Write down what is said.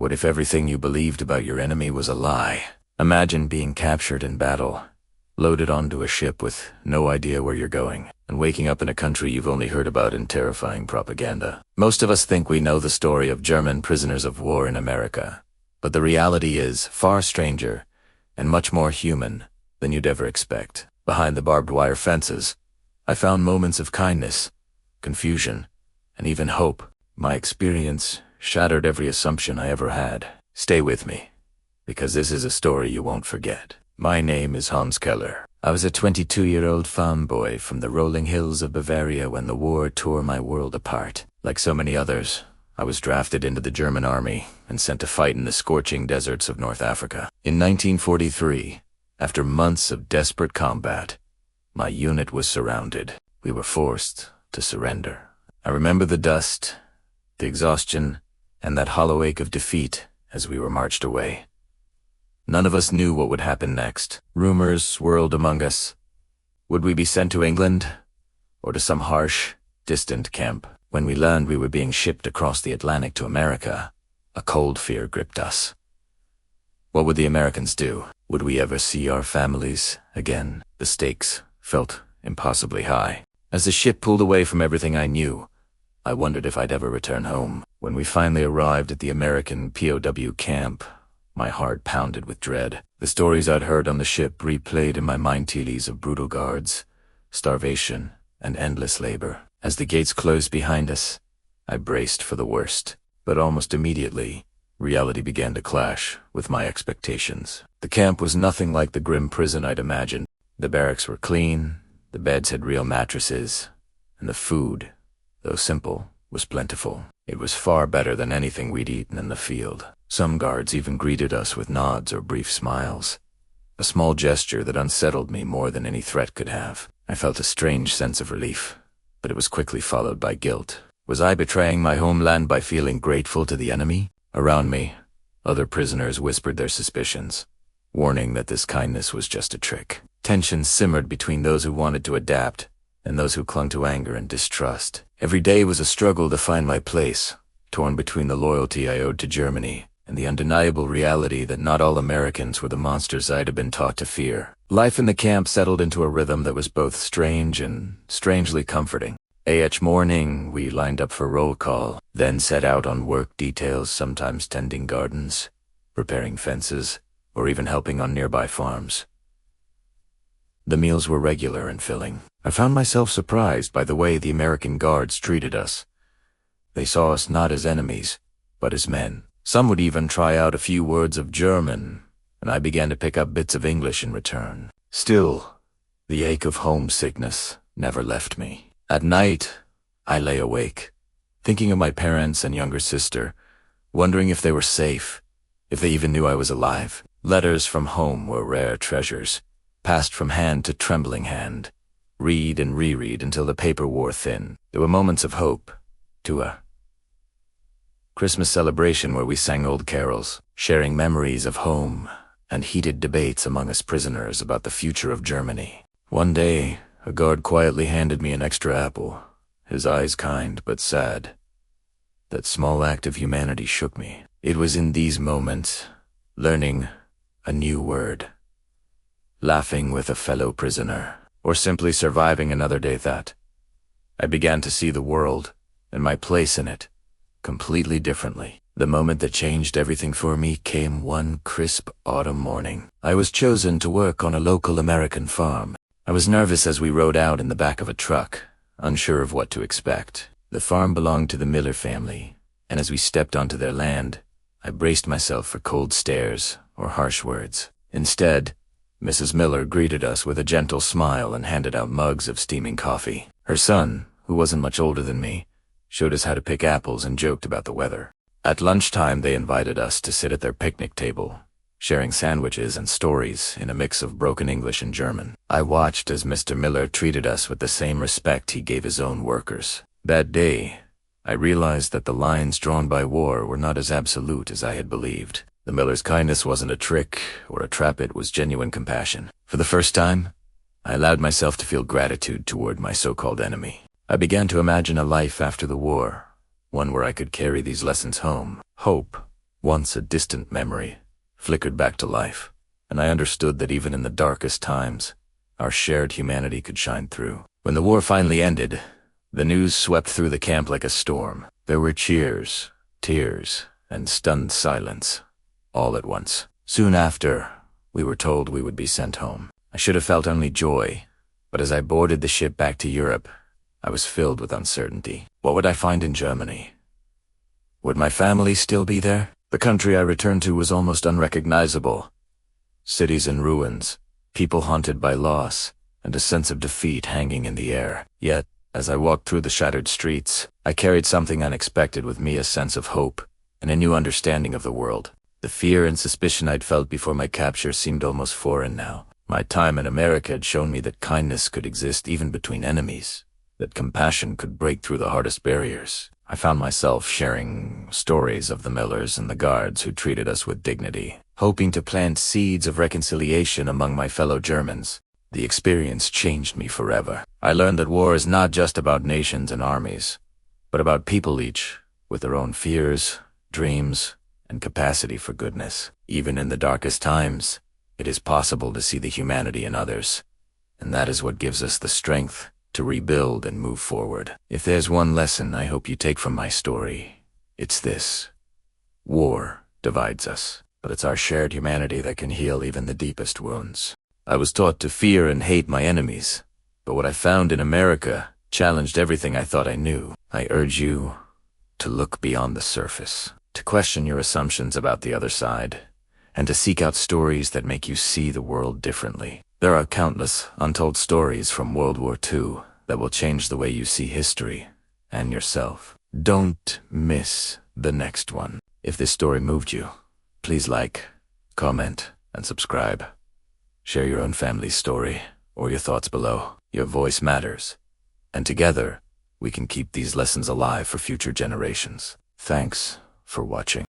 What if everything you believed about your enemy was a lie? Imagine being captured in battle, loaded onto a ship with no idea where you're going, and waking up in a country you've only heard about in terrifying propaganda. Most of us think we know the story of German prisoners of war in America, but the reality is far stranger and much more human than you'd ever expect. Behind the barbed wire fences, I found moments of kindness, confusion, and even hope. My experience shattered every assumption I ever had. Stay with me, because this is a story you won't forget. My name is Hans Keller. I was a 22-year-old farm boy from the rolling hills of Bavaria when the war tore my world apart. Like so many others, I was drafted into the German army and sent to fight in the scorching deserts of North Africa. In 1943, after months of desperate combat, my unit was surrounded. We were forced to surrender. I remember the dust, the exhaustion, and that hollow ache of defeat as we were marched away. None of us knew what would happen next. Rumors swirled among us. Would we be sent to England, or to some harsh, distant camp? When we learned we were being shipped across the Atlantic to America, a cold fear gripped us. What would the Americans do? Would we ever see our families again? The stakes felt impossibly high. As the ship pulled away from everything I knew, I wondered if I'd ever return home. When we finally arrived at the American POW camp, my heart pounded with dread. The stories I'd heard on the ship replayed in my mind teles of brutal guards, starvation, and endless labor. As the gates closed behind us, I braced for the worst. But almost immediately, reality began to clash with my expectations. The camp was nothing like the grim prison I'd imagined. The barracks were clean, the beds had real mattresses, and the food, though simple, was plentiful. It was far better than anything we'd eaten in the field. Some guards even greeted us with nods or brief smiles, a small gesture that unsettled me more than any threat could have. I felt a strange sense of relief, but it was quickly followed by guilt. Was I betraying my homeland by feeling grateful to the enemy? Around me, other prisoners whispered their suspicions, warning that this kindness was just a trick. Tension simmered between those who wanted to adapt and those who clung to anger and distrust. Every day was a struggle to find my place, torn between the loyalty I owed to Germany and the undeniable reality that not all Americans were the monsters I'd have been taught to fear. Life in the camp settled into a rhythm that was both strange and strangely comforting. Each morning, we lined up for roll call, then set out on work details, sometimes tending gardens, repairing fences, or even helping on nearby farms. The meals were regular and filling. I found myself surprised by the way the American guards treated us. They saw us not as enemies, but as men. Some would even try out a few words of German, and I began to pick up bits of English in return. Still, the ache of homesickness never left me. At night, I lay awake, thinking of my parents and younger sister, wondering if they were safe, if they even knew I was alive. Letters from home were rare treasures, passed from hand to trembling hand, read and reread until the paper wore thin. There were moments of hope, to a Christmas celebration where we sang old carols, sharing memories of home and heated debates among us prisoners about the future of Germany. One day, a guard quietly handed me an extra apple, his eyes kind but sad. That small act of humanity shook me. It was in these moments, learning a new word, laughing with a fellow prisoner, or simply surviving another day that I began to see the world and my place in it completely differently. The moment that changed everything for me came one crisp autumn morning. I was chosen to work on a local American farm. I was nervous as we rode out in the back of a truck, unsure of what to expect. The farm belonged to the Miller family, and as we stepped onto their land, I braced myself for cold stares or harsh words. Instead, Mrs. Miller greeted us with a gentle smile and handed out mugs of steaming coffee. Her son, who wasn't much older than me, showed us how to pick apples and joked about the weather. At lunchtime, they invited us to sit at their picnic table, sharing sandwiches and stories in a mix of broken English and German. I watched as Mr. Miller treated us with the same respect he gave his own workers. That day, I realized that the lines drawn by war were not as absolute as I had believed. The Miller's kindness wasn't a trick or a trap, it was genuine compassion. For the first time, I allowed myself to feel gratitude toward my so-called enemy. I began to imagine a life after the war, one where I could carry these lessons home. Hope once a distant memory, flickered back to life, and I understood that even in the darkest times, our shared humanity could shine through. When the war finally ended, the news swept through the camp like a storm. There were cheers, tears, and stunned silence, all at once. Soon after, we were told we would be sent home. I should have felt only joy, but as I boarded the ship back to Europe, I was filled with uncertainty. What would I find in Germany? Would my family still be there? The country I returned to was almost unrecognizable. Cities in ruins, people haunted by loss, and a sense of defeat hanging in the air. Yet, as I walked through the shattered streets, I carried something unexpected with me, a sense of hope and a new understanding of the world. The fear and suspicion I'd felt before my capture seemed almost foreign now. My time in America had shown me that kindness could exist even between enemies, that compassion could break through the hardest barriers. I found myself sharing stories of the millers and the guards who treated us with dignity, hoping to plant seeds of reconciliation among my fellow Germans. The experience changed me forever. I learned that war is not just about nations and armies, but about people, each with their own fears, dreams, and capacity for goodness. Even in the darkest times, it is possible to see the humanity in others, and that is what gives us the strength to rebuild and move forward. If there's one lesson I hope you take from my story, it's this: war divides us, but it's our shared humanity that can heal even the deepest wounds. I was taught to fear and hate my enemies, but what I found in America challenged everything I thought I knew. I urge you to look beyond the surface, to question your assumptions about the other side, and to seek out stories that make you see the world differently. There are countless untold stories from World War II that will change the way you see history and yourself. Don't miss the next one. If this story moved you, please like, comment, and subscribe. Share your own family's story or your thoughts below. Your voice matters, and together we can keep these lessons alive for future generations. Thanks for watching.